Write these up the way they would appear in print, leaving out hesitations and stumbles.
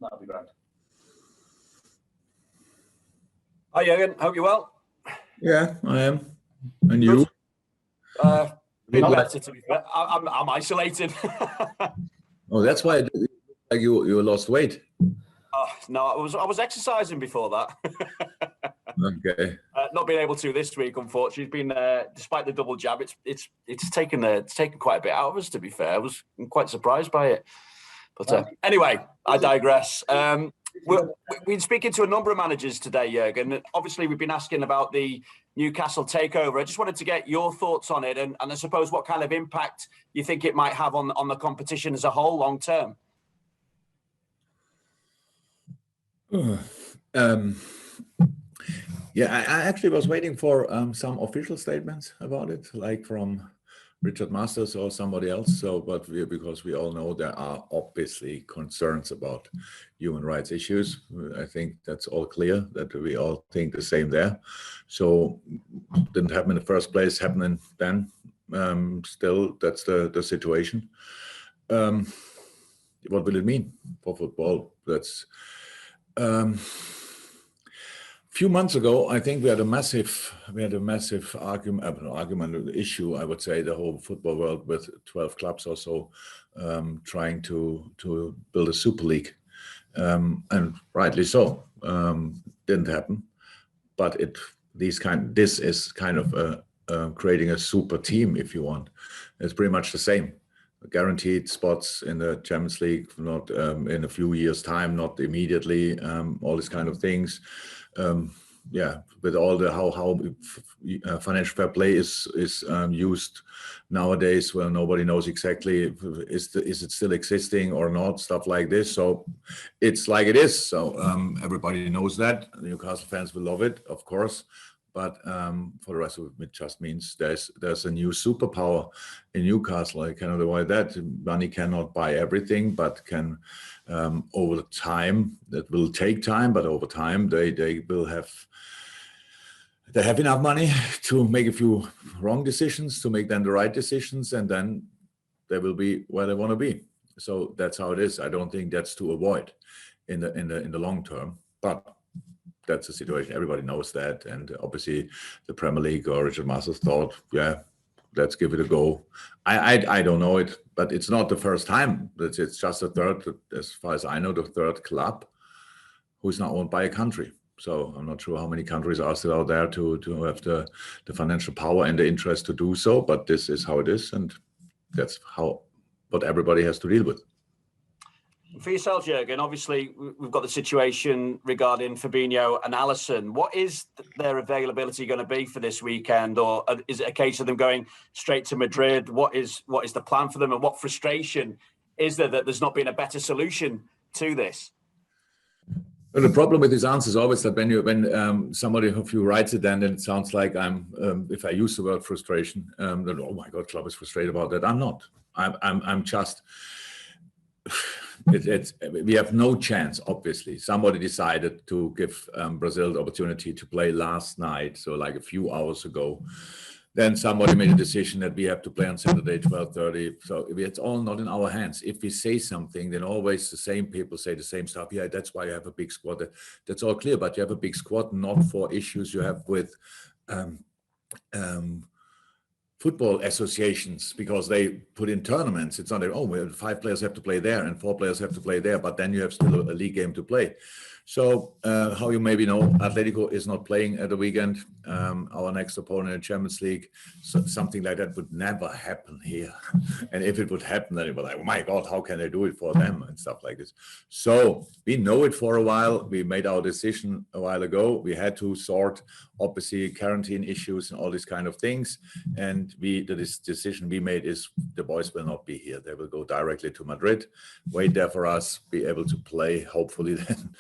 that'd be great. Hi, Jurgen. Hope you're well. Yeah, I am. And you? Been better, to be fair. I'm isolated. Oh, that's why it looked like you lost weight. No, I was exercising before that. Okay. Not being able to this week, unfortunately. It's been despite the double jab, it's taken quite a bit out of us. To be fair, I'm quite surprised by it. But anyway, I digress. We've been speaking to a number of managers today, Jurgen. Obviously, we've been asking about the Newcastle takeover. I just wanted to get your thoughts on it, and I suppose what kind of impact you think it might have on the competition as a whole, long term. Yeah, I actually was waiting for some official statements about it, like from Richard Masters or somebody else. Because we all know there are obviously concerns about human rights issues. I think that's all clear, that we all think the same there. So didn't happen in the first place, happening then. Still, that's the situation. What will it mean for football? That's few months ago, I think we had a massive issue. I would say the whole football world with 12 clubs or so trying to build a super league, and rightly so. Didn't happen, but this is kind of creating a super team, if you want. It's pretty much the same. Guaranteed spots in the Champions League, not in a few years' time, not immediately. All these kind of things. With all the how financial fair play is used nowadays, where nobody knows exactly is it still existing or not, stuff like this. So it's like it is. So everybody knows that. The Newcastle fans will love it, of course. But for the rest of it just means there's a new superpower in Newcastle. I cannot avoid that. Money cannot buy everything, but can over time, that will take time, but over time they will have enough money to make a few wrong decisions, to make then the right decisions, and then they will be where they want to be. So that's how it is. I don't think that's to avoid in the long term, but that's the situation. Everybody knows that, and obviously the Premier League or Richard Masters thought, yeah, let's give it a go. I don't know it, but it's not the first time. It's just the third, as far as I know, the third club who's not owned by a country. So I'm not sure how many countries are still out there to have the financial power and the interest to do so. But this is how it is, and that's what everybody has to deal with. For yourself, Jurgen, obviously we've got the situation regarding Fabinho and Alisson. What is their availability going to be for this weekend, or is it a case of them going straight to Madrid? What is the plan for them, and what frustration is there that there's not been a better solution to this? Well, the problem with this answer is always that when somebody of you writes it, then it sounds like if I use the word frustration, then oh my God, Klopp is frustrated about that. I'm not. I'm just. We have no chance, obviously. Somebody decided to give Brazil the opportunity to play last night, so like a few hours ago. Then somebody made a decision that we have to play on Saturday, 12:30. So it's all not in our hands. If we say something, then always the same people say the same stuff. Yeah, that's why you have a big squad. That's all clear, but you have a big squad not for issues you have with football associations, because they put in tournaments. It's not like, well, 5 players have to play there and 4 players have to play there, but then you have still a league game to play. So how you maybe know, Atletico is not playing at the weekend. Our next opponent in Champions League. So something like that would never happen here. And if it would happen, then it would be like, oh my God, how can they do it for them and stuff like this. So we know it for a while. We made our decision a while ago. We had to sort, obviously, quarantine issues and all these kind of things. And this decision we made is the boys will not be here. They will go directly to Madrid, wait there for us, be able to play, hopefully then,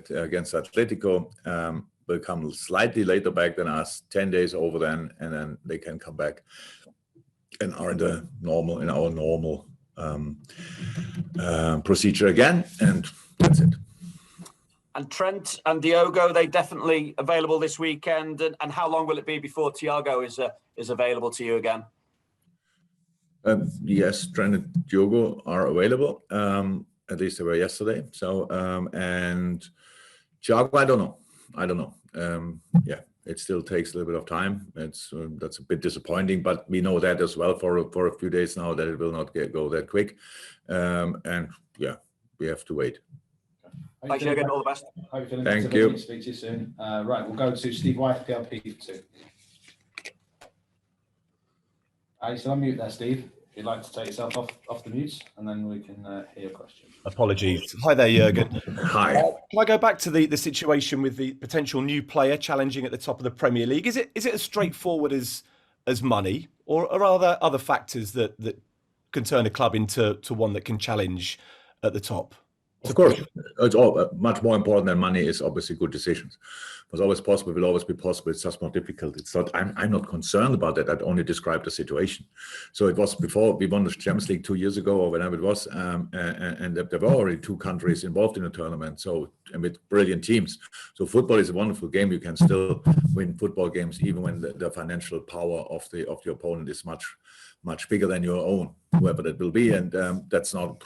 against Atletico. Will come slightly later back than us, 10 days over then, and then they can come back and are in our normal procedure again, and that's it. And Trent and Diogo, they definitely available this weekend. And how long will it be before Thiago is available to you again? Yes, Trent and Diogo are available. At least they were yesterday. So and Thiago, I don't know. Yeah, it still takes a little bit of time. That's a bit disappointing, but we know that as well for a few days now that it will not go that quick. And yeah, we have to wait. Thanks, Jurgen. All the best. Thank you. Speak to you soon. Right, we'll go to Steve White, PLP for 2. You still unmute there, Steve. If you'd like to take yourself off the mute, and then we can hear your question. Apologies. Hi there, Jurgen. Hi. Can I go back to the situation with the potential new player challenging at the top of the Premier League? Is it as straightforward as money, or are there other factors that can turn a club into one that can challenge at the top? Of course, it's all much more important than money is obviously good decisions. It's always possible, will always be possible. It's just more difficult. It's not. I'm not concerned about that. I'd only described the situation. So it was before we won the Champions League 2 years ago or whenever it was, and there were already 2 countries involved in the tournament. So and with brilliant teams. So football is a wonderful game. You can still win football games even when the financial power of the opponent is much bigger than your own, whoever that will be. And that's not,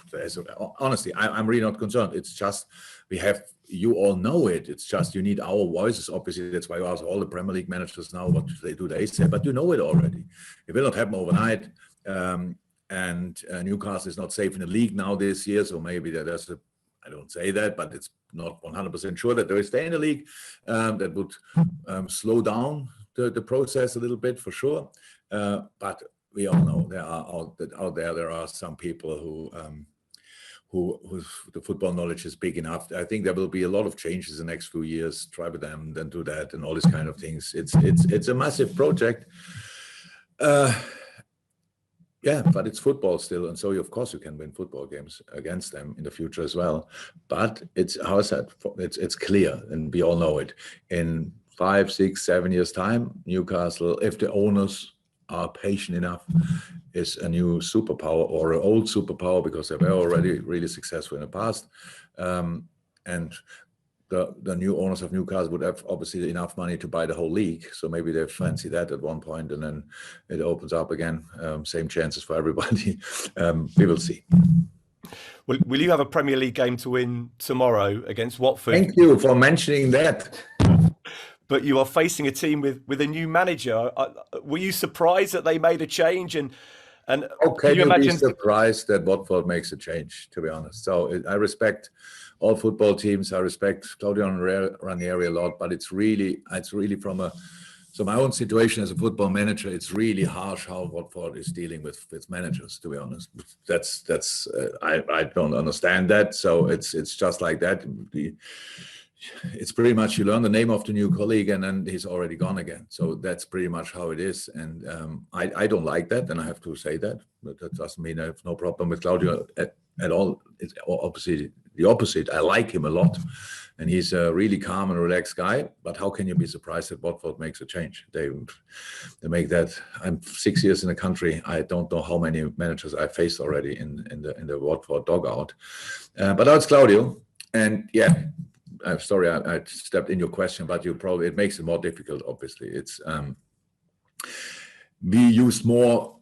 honestly, I'm really not concerned. It's just, you all know it. It's just, you need our voices. Obviously, that's why you ask all the Premier League managers now, what do they say? But you know it already. It will not happen overnight. And Newcastle is not safe in the league now this year. So maybe there's I don't say that, but it's not 100% sure that they will stay in the league. That would slow down the process a little bit for sure. But we all know out there are some people who the football knowledge is big enough. I think there will be a lot of changes in the next few years. Try with them, then do that, and all these kind of things. It's a massive project. Yeah, but it's football still, and so of course you can win football games against them in the future as well. But it's, how I said, it's clear, and we all know it. In 5, 6, 7 years' time, Newcastle, if the owners are patient enough, is a new superpower or an old superpower, because they were already really successful in the past. And the new owners of Newcastle would have obviously enough money to buy the whole league. So maybe they fancy that at one point, and then it opens up again. Same chances for everybody. We will see. Will you have a Premier League game to win tomorrow against Watford? Thank you for mentioning that. But you are facing a team with a new manager. Were you surprised that they made a change? And can you imagine? Be surprised that Watford makes a change, to be honest. So I respect all football teams. I respect Claudio Ranieri a lot, but it's really from my own situation as a football manager, it's really harsh how Watford is dealing with managers, to be honest. I don't understand that. So it's just like that. It's pretty much you learn the name of the new colleague and then he's already gone again. So that's pretty much how it is. And I don't like that, and I have to say that. But that doesn't mean I have no problem with Claudio at all. It's obviously the opposite. I like him a lot, and he's a really calm and relaxed guy. But how can you be surprised that Watford makes a change? They make that. I'm 6 years in the country. I don't know how many managers I faced already in the Watford dugout. But now it's Claudio, and yeah. I'm sorry, I stepped in your question, but it makes it more difficult. Obviously, it's we use more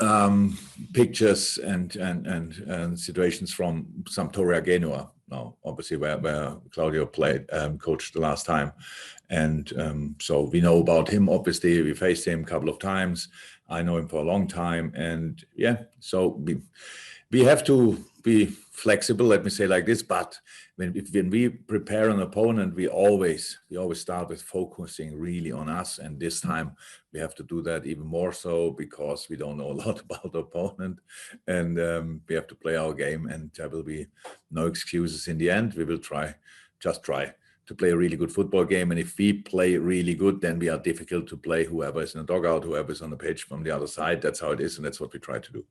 pictures and situations from Sampdoria Genoa now, obviously where Claudio coached the last time, and so we know about him. Obviously, we faced him a couple of times. I know him for a long time, and yeah, so we have to be flexible. Let me say like this, but. When we prepare an opponent, we always start with focusing really on us. And this time we have to do that even more so, because we don't know a lot about the opponent, and we have to play our game. And there will be no excuses in the end. We will try to play a really good football game. And if we play really good, then we are difficult to play whoever is in the dugout, whoever is on the pitch from the other side. That's how it is, and that's what we try to do.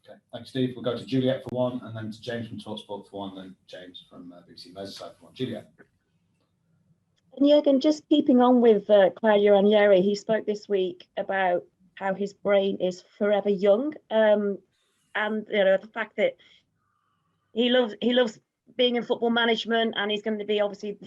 Okay, thanks, Steve. We'll go to Juliet for one, and then to James from TalkSport for one, then James from BBC Merseyside for one. Juliet. And Jurgen, just keeping on with Claudio Ranieri, he spoke this week about how his brain is forever young, and the fact that he loves being in football management, and he's going to be obviously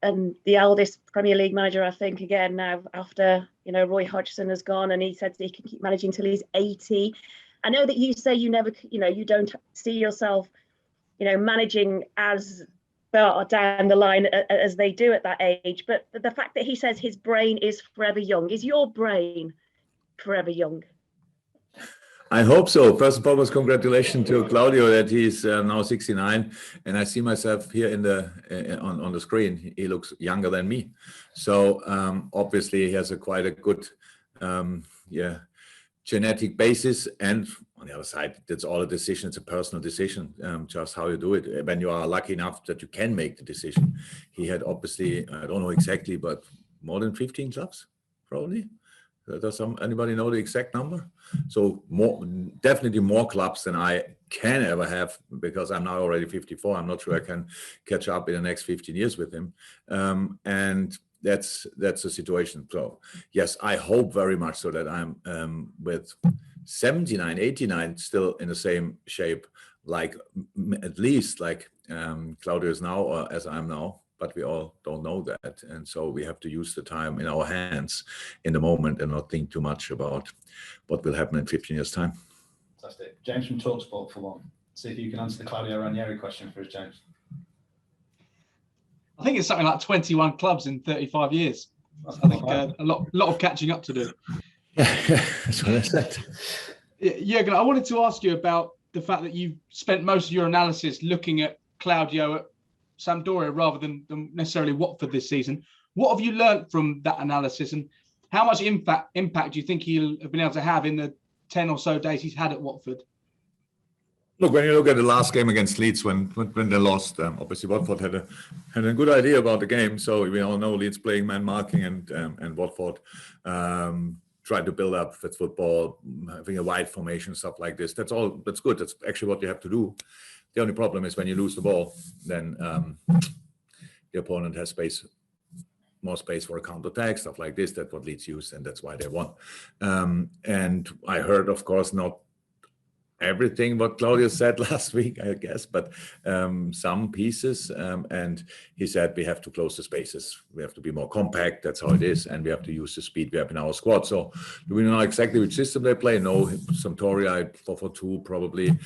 the eldest Premier League manager, I think, again now after Roy Hodgson has gone, and he said that he can keep managing till he's 80. I know that you say you never, you don't see yourself, managing as far down the line as they do at that age. But the fact that he says his brain is forever young, is your brain forever young? I hope so. First and foremost, congratulations to Claudio that he's now 69, and I see myself here on the screen. He looks younger than me, so obviously he has quite a good genetic basis. And on the other side, that's all a decision. It's a personal decision, just how you do it. When you are lucky enough that you can make the decision, he had obviously, I don't know exactly, but more than 15 clubs, probably. Does anybody know the exact number? So definitely more clubs than I can ever have, because I'm now already 54. I'm not sure I can catch up in the next 15 years with him. And that's the situation. So yes, I hope very much so that I'm with 79, 89 still in the same shape, like at least like Claudio is now, or as I'm now. But we all don't know that. And so we have to use the time in our hands in the moment and not think too much about what will happen in 15 years' time. Fantastic. James from TalkSport for one. See if you can answer the Claudio Ranieri question for us, James. I think it's something like 21 clubs in 35 years. I think a lot of catching up to do. Yeah, that's what I said. Jurgen, I wanted to ask you about the fact that you spent most of your analysis looking at Claudio at Sampdoria rather than necessarily Watford this season. What have you learned from that analysis, and how much impact do you think he'll have been able to have in the 10 or so days he's had at Watford? Look, when you look at the last game against Leeds, when they lost, obviously Watford had a good idea about the game. So we all know Leeds playing man marking, and Watford tried to build up with football, having a wide formation, stuff like this. That's good. That's actually what you have to do. The only problem is when you lose the ball, then the opponent has more space for a counter-attack, stuff like this. That's what Leeds used, and that's why they won. And I heard, of course, not everything what Claudio said last week, I guess, but some pieces. And he said we have to close the spaces. We have to be more compact. That's how it is. And we have to use the speed we have in our squad. So do we know exactly which system they play? No, Sampdoria 4-4-2 probably.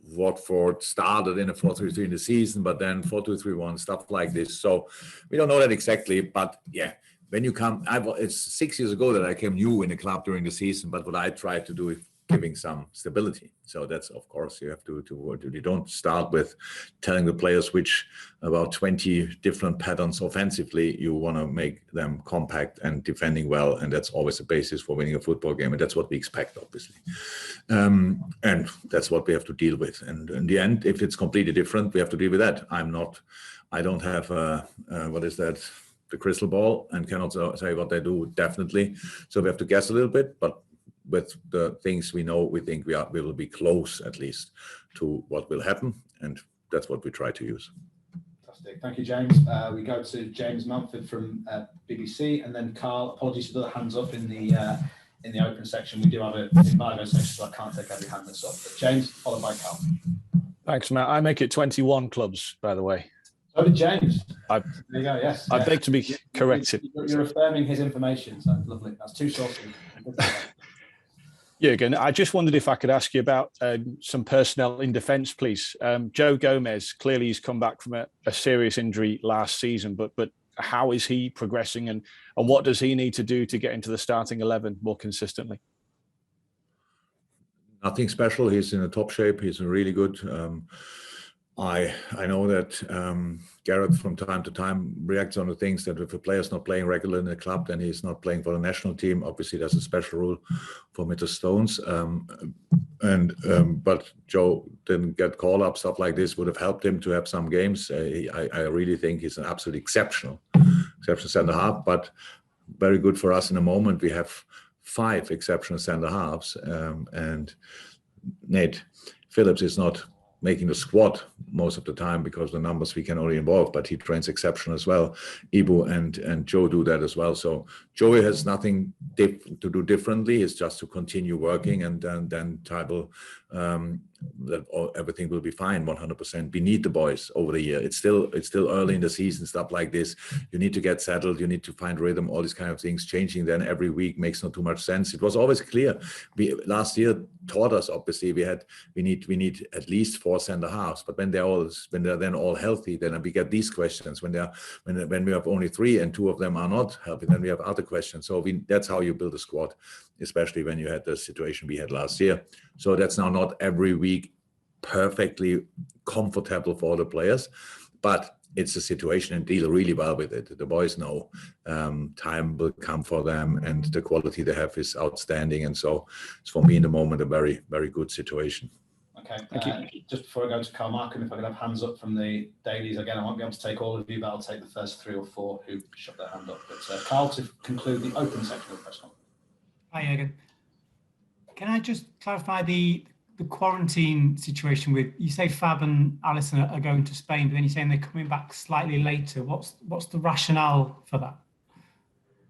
Watford started in a 4-3-3 in the season, but then 4-2-3-1, stuff like this. So we don't know that exactly, but yeah. When you come, it's 6 years ago that I came new in the club during the season, but what I try to do is giving some stability. So that's, of course, you have to you don't start with telling the players which about 20 different patterns offensively. You want to make them compact and defending well, and that's always the basis for winning a football game, and that's what we expect, obviously. And that's what we have to deal with. And in the end, if it's completely different, we have to deal with that. I don't have the crystal ball and cannot say what they do, definitely. So we have to guess a little bit, but with the things we know, we think we will be close at least to what will happen, and that's what we try to use. Fantastic. Thank you, James. We go to James Mumford from BBC, and then Carl. Apologies for the hands up in the open section. We do have an embargo section, so I can't take every hand that's up. But James, followed by Carl. Thanks, Matt. I make it 21 clubs, by the way. So did James. There you go, yes. I'd beg to be corrected. You're affirming his information, so lovely. That's two sources. Jurgen, I just wondered if I could ask you about some personnel in defence, please. Joe Gomez, clearly he's come back from a serious injury last season, but how is he progressing, and what does he need to do to get into the starting 11 more consistently? Nothing special. He's in a top shape. He's really good. I know that Garrett from time to time reacts on the things that if a player's not playing regularly in the club, then he's not playing for the national team. Obviously, there's a special rule for Mr. Stones. But Joe didn't get call-up. Stuff like this would have helped him to have some games. I really think he's an absolutely exceptional centre-half, but very good for us in the moment. We have 5 exceptional centre-halves, and Nate Phillips is not making the squad most of the time because the numbers we can only involve, but he trains exceptional as well. Ibu and Joe do that as well. So Joey has nothing to do differently. It's just to continue working, and then Tybal everything will be fine 100%. We need the boys over the year. It's still early in the season, stuff like this. You need to get settled. You need to find rhythm. All these kind of things. Changing then every week makes not too much sense. It was always clear. Last year taught us, obviously, we need at least 4 center halves. But when they're then all healthy, then we get these questions. When we have only 3 and 2 of them are not healthy, then we have other questions. So that's how you build a squad, especially when you had the situation we had last year. So that's now not every week perfectly comfortable for the players, but it's a situation and deal really well with it. The boys know time will come for them, and the quality they have is outstanding. And so it's, for me, in the moment, a very, very good situation. Okay, thank you. Just before I go to Carl Markham, if I could have hands up from the dailies again, I won't be able to take all of you, but I'll take the first 3 or 4 who shot their hand up. But Carl, to conclude the open section of the press conference. Hi, Jurgen. Can I just clarify the quarantine situation with, you say Fab and Alisson are going to Spain, but then you're saying they're coming back slightly later. What's the rationale for that?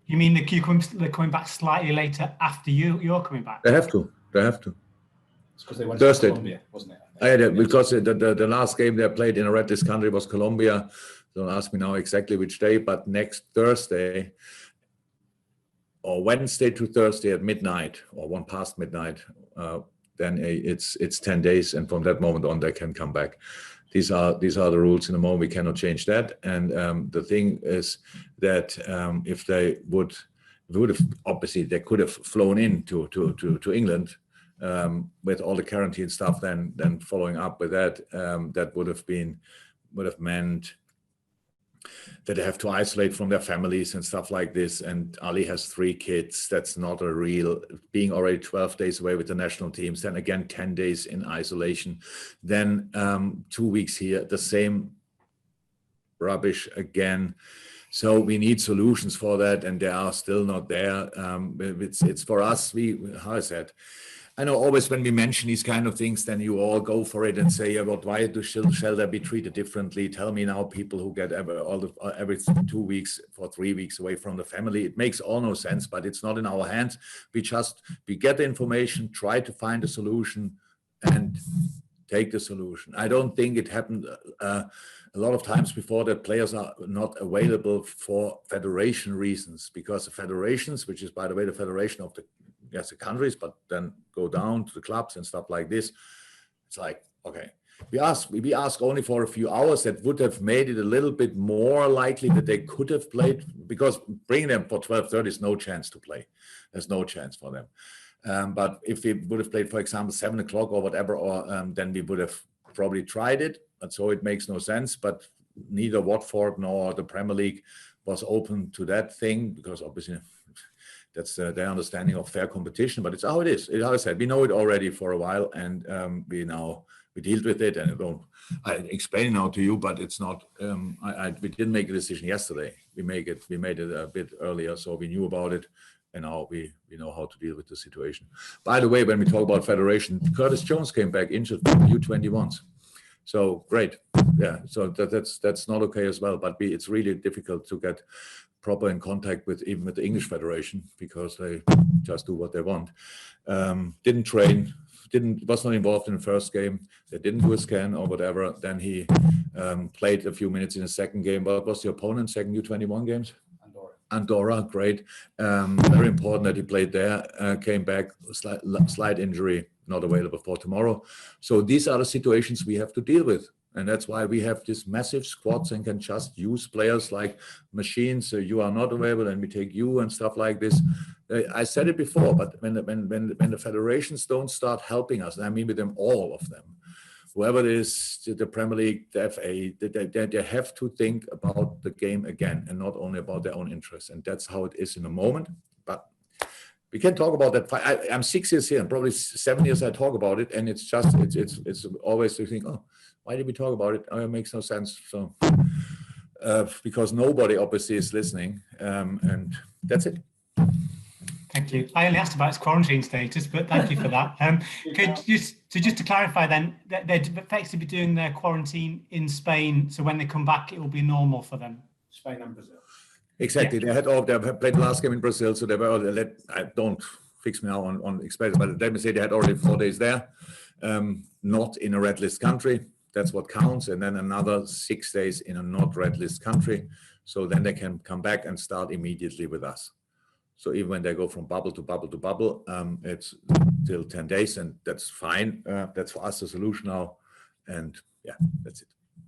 You mean they're coming back slightly later after you're coming back? They have to. It's because they went Thursday. to Colombia, wasn't it? Because the last game they played in a redlist country was Colombia. Don't ask me now exactly which day, but next Thursday or Wednesday to Thursday at midnight or 1 past midnight, then it's 10 days, and from that moment on they can come back. These are the rules in the moment. We cannot change that. And the thing is that if they would have, obviously they could have flown in to England with all the quarantine stuff. Then following up with that, that would have meant that they have to isolate from their families and stuff like this. And Ali has 3 kids. That's not a real, being already 12 days away with the national teams, then again 10 days in isolation, then 2 weeks here, the same rubbish again. So we need solutions for that, and they are still not there. It's for us, how I said, I know always when we mention these kind of things, then you all go for it and say, yeah, but why shall they be treated differently? Tell me now, people who get every 2 weeks for 3 weeks away from the family. It makes all no sense, but it's not in our hands. We get the information, try to find a solution, and take the solution. I don't think it happened a lot of times before that players are not available for federation reasons, because the federations, which is, by the way, the federation of the countries, but then go down to the clubs and stuff like this. It's like, okay, we ask only for a few hours. That would have made it a little bit more likely that they could have played, because bringing them for 12:30 is no chance to play. There's no chance for them. But if we would have played, for example, 7 o'clock or whatever, or then we would have probably tried it. And so it makes no sense. But neither Watford nor the Premier League was open to that thing, because obviously that's their understanding of fair competition. But it's how it is. How I said, we know it already for a while, and we dealt with it. And I explain it now to you, but it's not. We didn't make a decision yesterday. We made it a bit earlier, so we knew about it, and now we know how to deal with the situation. By the way, when we talk about federation, Curtis Jones came back injured from the U21s. So great, yeah. So that's not okay as well. But it's really difficult to get proper in contact with even with the English Federation, because they just do what they want. Didn't train, was not involved in the first game. They didn't do a scan or whatever. Then he played a few minutes in the second game. What was the opponent? Second U21 games? Andorra, great. Very important that he played there. Came back, slight injury, not available for tomorrow. So these are the situations we have to deal with. And that's why we have this massive squads and can just use players like machines. So you are not available, and we take you and stuff like this. I said it before, but when the federations don't start helping us, and I mean with them, all of them, whoever it is, the Premier League, the FA, they have to think about the game again, and not only about their own interests. And that's how it is in the moment. But we can talk about that. I'm 6 years here, and probably 7 years I talk about it, and it's just it's always to think, oh, why did we talk about it? Oh, it makes no sense. So because nobody obviously is listening, and that's it. Thank you. I only asked about its quarantine status, but thank you for that. Just to clarify then, they'd effectively be doing their quarantine in Spain, so when they come back, it will be normal for them. Spain and Brazil. Exactly. Yeah. They have played the last game in Brazil, so they were. I don't fix me now on expected, but let me say they had already 4 days there. not in a red list country. That's what counts. And then another 6 days in a not red list country. So then they can come back and start immediately with us. So even when they go from bubble to bubble to bubble, it's still 10 days, and that's fine. That's for us the solution now. And yeah, that's it.